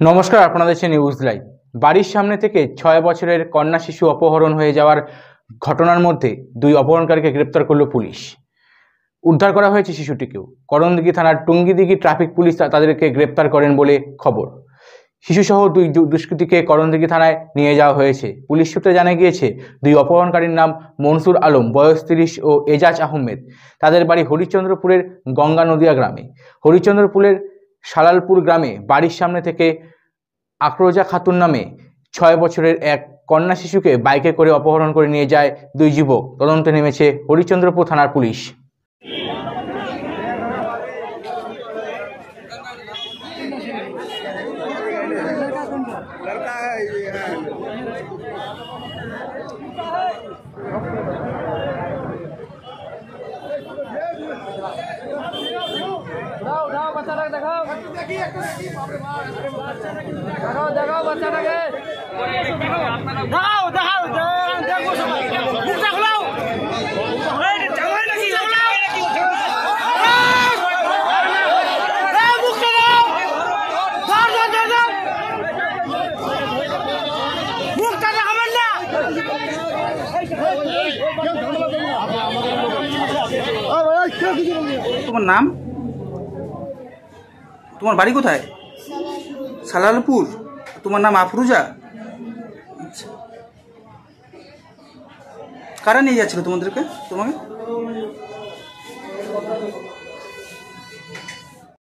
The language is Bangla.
নমস্কার, আপনারা দেখছেন নিউজ লাইভ। বাড়ির সামনে থেকে 6 বছরের কন্যা শিশু অপহরণ হয়ে যাওয়ার ঘটনার মধ্যে 2 অপহরণকারীকে গ্রেপ্তার করল পুলিশ। উদ্ধার করা হয়েছে শিশুটিকেও। করণদিঘি থানার টুঙ্গিদিঘি ট্রাফিক পুলিশ তাদেরকে গ্রেপ্তার করেন বলে খবর। শিশুসহ 2 দুষ্কৃতীকে করণদিঘি থানায় নিয়ে যাওয়া হয়েছে। পুলিশ সূত্রে জানা গিয়েছে, 2 অপহরণকারীর নাম মনসুর আলম, বয়স 30, ও এজাজ আহমেদ। তাদের বাড়ি হরিশ্চন্দ্রপুরের গঙ্গা নদিয়া গ্রামে। হরিশ্চন্দ্রপুরের সালালপুর গ্রামে বাড়ির সামনে থেকে আফরোজা খাতুন নামে 6 বছরের এক কন্যা শিশুকে বাইকে করে অপহরণ করে নিয়ে যায় 2 যুবক। তদন্তে নেমেছে হরিশ্চন্দ্রপুর থানার পুলিশ। দেখাও বাচ্চাটাকে, দেখাও দেখাও বাচ্চাটাকে, দেখাও দেখাও দেখো সবাই মুখটা খোলাও। তোমার নাম? তোমার বাড়ি কোথায়? সালালপুর। তোমার নাম আফরোজা? আচ্ছা, কারা নিয়ে যাচ্ছিল তোমাকে?